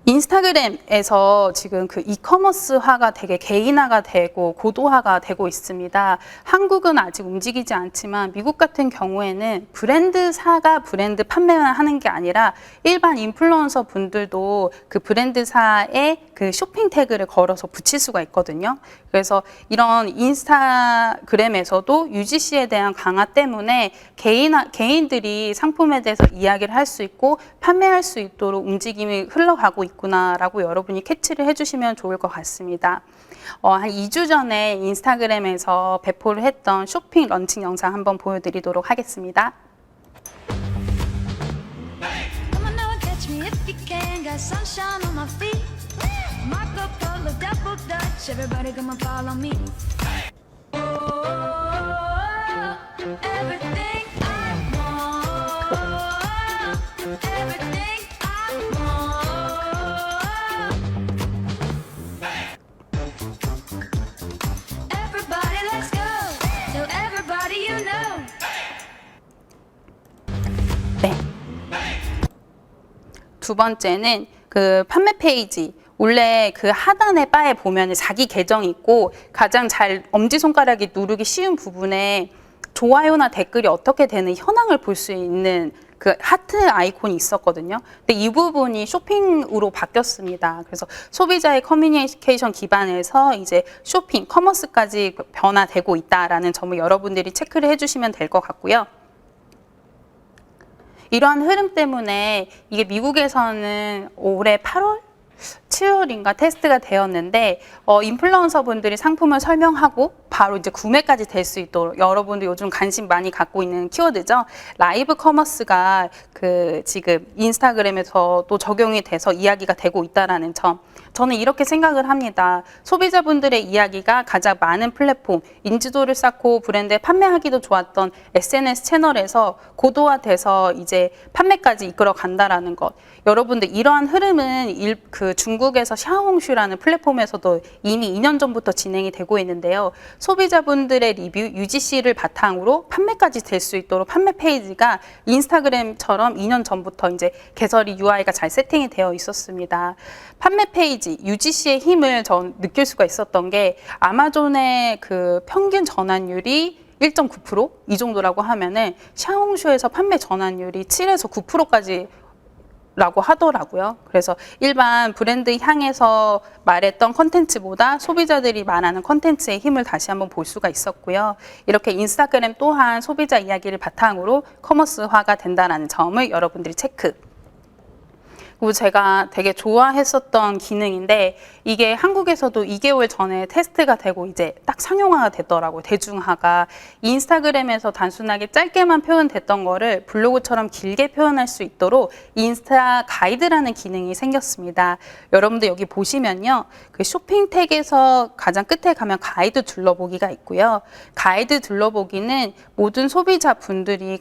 인스타그램에서 지금 그 이커머스화가 되게 개인화가 되고 고도화가 되고 있습니다. 한국은 아직 움직이지 않지만 미국 같은 경우에는 브랜드사가 브랜드 판매만 하는 게 아니라 일반 인플루언서 분들도 그 브랜드사에 그 쇼핑 태그를 걸어서 붙일 수가 있거든요. 그래서 이런 인스타그램에서도 UGC에 대한 강화 때문에 개인들이 상품에 대해서 이야기를 할 수 있고 판매할 수 있도록 움직임이 흘러가고 있구나라고 여러분이 캐치를 해주시면 좋을 것 같습니다. 한 2주 전에 인스타그램에서 배포를 했던 쇼핑 런칭 영상 한번 보여드리도록 하겠습니다. Marco Polo, double Dutch, everybody come and follow me. Everything I want, everything I want. Everybody, let's go. Tell everybody you know. 네. 두 번째는 그 판매 페이지. 원래 그 하단의 바에 보면 자기 계정이 있고 가장 잘 엄지손가락이 누르기 쉬운 부분에 좋아요나 댓글이 어떻게 되는 현황을 볼 수 있는 그 하트 아이콘이 있었거든요. 근데 이 부분이 쇼핑으로 바뀌었습니다. 그래서 소비자의 커뮤니케이션 기반에서 이제 쇼핑, 커머스까지 변화되고 있다라는 점을 여러분들이 체크를 해주시면 될 것 같고요. 이러한 흐름 때문에 이게 미국에서는 올해 8월? 7월인가 테스트가 되었는데 인플루언서 분들이 상품을 설명하고 바로 이제 구매까지 될 수 있도록 여러분들 요즘 관심 많이 갖고 있는 키워드죠. 라이브 커머스가 그 지금 인스타그램에서도 적용이 돼서 이야기가 되고 있다라는 점. 저는 이렇게 생각을 합니다. 소비자분들의 이야기가 가장 많은 플랫폼, 인지도를 쌓고 브랜드에 판매하기도 좋았던 SNS 채널에서 고도화돼서 이제 판매까지 이끌어 간다라는 것. 여러분들 이러한 흐름은 그 중국에서 샤오홍슈라는 플랫폼에서도 이미 2년 전부터 진행이 되고 있는데요. 소비자분들의 리뷰, UGC를 바탕으로 판매까지 될 수 있도록 판매 페이지가 인스타그램처럼 2년 전부터 이제 개설이 UI가 잘 세팅이 되어 있었습니다. 판매 페이지, UGC의 힘을 전 느낄 수가 있었던 게 아마존의 그 평균 전환율이 1.9%? 이 정도라고 하면은 샤오홍슈에서 판매 전환율이 7에서 9%까지 라고 하더라고요. 그래서 일반 브랜드 향해서 말했던 컨텐츠보다 소비자들이 말하는 컨텐츠의 힘을 다시 한번 볼 수가 있었고요. 이렇게 인스타그램 또한 소비자 이야기를 바탕으로 커머스화가 된다는 점을 여러분들이 체크. 그리고 제가 되게 좋아했었던 기능인데 이게 한국에서도 2개월 전에 테스트가 되고 이제 딱 상용화가 됐더라고요. 대중화가. 인스타그램에서 단순하게 짧게만 표현됐던 거를 블로그처럼 길게 표현할 수 있도록 인스타 가이드라는 기능이 생겼습니다. 여러분들 여기 보시면요. 그 쇼핑 택에서 가장 끝에 가면 가이드 둘러보기가 있고요. 가이드 둘러보기는 모든 소비자분들이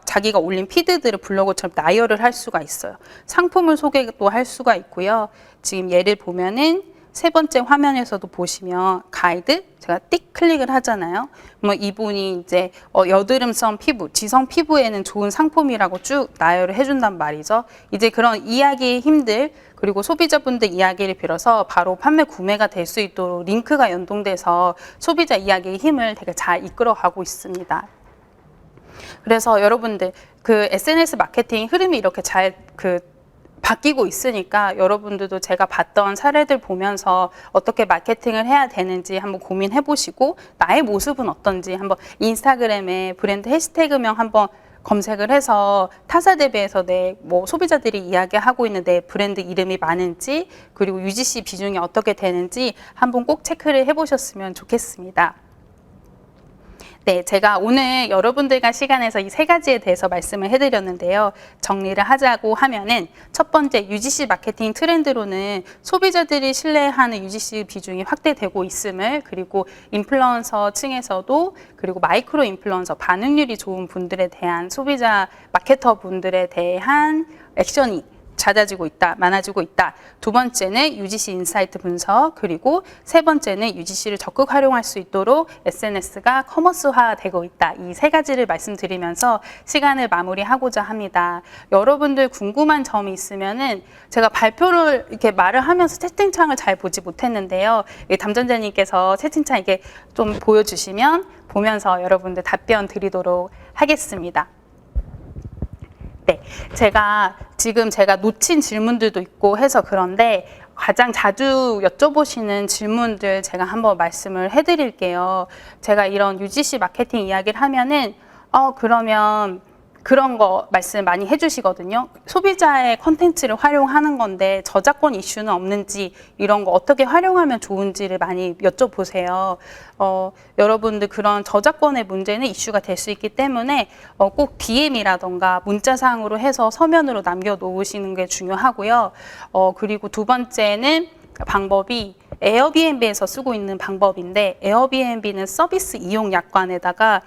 자기가 올린 피드들을 블로그처럼 나열을 할 수가 있어요. 상품을 소개도 할 수가 있고요. 지금 예를 보면은 세 번째 화면에서도 보시면 가이드 제가 띡 클릭을 하잖아요. 뭐 이분이 이제 여드름성 피부, 지성 피부에는 좋은 상품이라고 쭉 나열을 해준단 말이죠. 이제 그런 이야기의 힘들 그리고 소비자분들 이야기를 빌어서 바로 판매 구매가 될 수 있도록 링크가 연동돼서 소비자 이야기의 힘을 되게 잘 이끌어가고 있습니다. 그래서 여러분들 그 SNS 마케팅 흐름이 이렇게 잘 바뀌고 있으니까 여러분들도 제가 봤던 사례들 보면서 어떻게 마케팅을 해야 되는지 한번 고민해 보시고 나의 모습은 어떤지 한번 인스타그램에 브랜드 해시태그명 한번 검색을 해서 타사 대비해서 내 소비자들이 이야기하고 있는 내 브랜드 이름이 많은지 그리고 UGC 비중이 어떻게 되는지 한번 꼭 체크를 해 보셨으면 좋겠습니다. 네, 제가 오늘 여러분들과 시간에서 이 세 가지에 대해서 말씀을 해드렸는데요. 정리를 하자고 하면은 첫 번째 UGC 마케팅 트렌드로는 소비자들이 신뢰하는 UGC 비중이 확대되고 있음을 그리고 인플루언서 층에서도 그리고 마이크로 인플루언서 반응률이 좋은 분들에 대한 소비자 마케터 분들에 대한 액션이 잦아지고 있다, 많아지고 있다. 두 번째는 UGC 인사이트 분석, 그리고 세 번째는 UGC를 적극 활용할 수 있도록 SNS가 커머스화되고 있다. 이 세 가지를 말씀드리면서 시간을 마무리하고자 합니다. 여러분들 궁금한 점이 있으면은 제가 발표를 이렇게 말을 하면서 채팅창을 잘 보지 못했는데요. 담당자님께서 채팅창 이렇게 좀 보여주시면 보면서 여러분들 답변 드리도록 하겠습니다. 네, 제가 놓친 질문들도 있고 해서 그런데 가장 자주 여쭤보시는 질문들 제가 한번 말씀을 해드릴게요. 제가 이런 UGC 마케팅 이야기를 하면은 그러면 그런 거 말씀 많이 해주시거든요. 소비자의 컨텐츠를 활용하는 건데 저작권 이슈는 없는지 이런 거 어떻게 활용하면 좋은지를 많이 여쭤보세요. 여러분들 그런 저작권의 문제는 이슈가 될 수 있기 때문에 꼭 DM이라던가 문자상으로 해서 서면으로 남겨놓으시는 게 중요하고요. 그리고 두 번째는 방법이 에어비앤비에서 쓰고 있는 방법인데 에어비앤비는 서비스 이용 약관에다가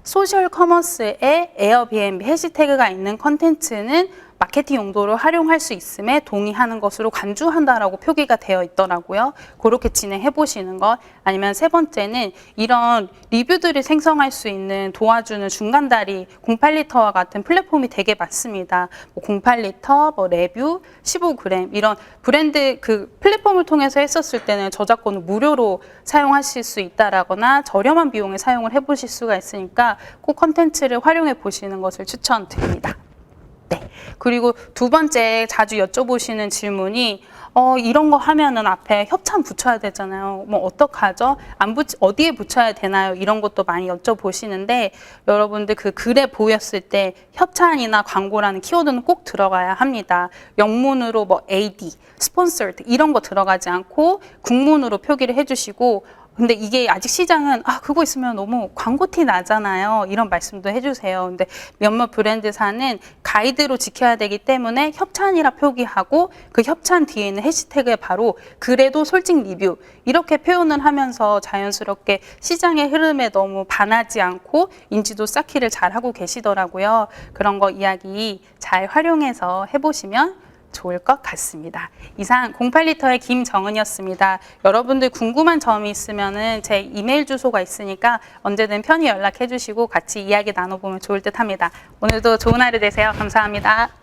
소셜 커머스에 에어비앤비 해시태그가 있는 컨텐츠는 마케팅 용도로 활용할 수 있음에 동의하는 것으로 간주한다라고 표기가 되어 있더라고요. 그렇게 진행해 보시는 것. 아니면 세 번째는 이런 리뷰들을 생성할 수 있는 도와주는 중간다리 08리터와 같은 플랫폼이 되게 많습니다. 뭐 08리터, 뭐 레뷰, 15g 이런 브랜드 그 플랫폼을 통해서 했었을 때는 저작권을 무료로 사용하실 수 있다라거나 저렴한 비용에 사용을 해보실 수가 있으니까 꼭 컨텐츠를 활용해 보시는 것을 추천드립니다. 네. 그리고 두 번째 자주 여쭤보시는 질문이 이런 거 하면은 앞에 협찬 붙여야 되잖아요. 뭐 어떡하죠? 어디에 붙여야 되나요? 이런 것도 많이 여쭤보시는데 여러분들 그 글에 보였을 때 협찬이나 광고라는 키워드는 꼭 들어가야 합니다. 영문으로 뭐 AD, sponsored 이런 거 들어가지 않고 국문으로 표기를 해주시고 근데 이게 아직 시장은 그거 있으면 너무 광고티 나잖아요. 이런 말씀도 해주세요. 근데 몇몇 브랜드사는 가이드로 지켜야 되기 때문에 협찬이라 표기하고 그 협찬 뒤에는 해시태그에 바로 그래도 솔직 리뷰 이렇게 표현을 하면서 자연스럽게 시장의 흐름에 너무 반하지 않고 인지도 쌓기를 잘하고 계시더라고요. 그런 거 이야기 잘 활용해서 해보시면 좋을 것 같습니다. 이상 08리터의 김정은이었습니다. 여러분들 궁금한 점이 있으면 제 이메일 주소가 있으니까 언제든 편히 연락해 주시고 같이 이야기 나눠보면 좋을 듯 합니다. 오늘도 좋은 하루 되세요. 감사합니다.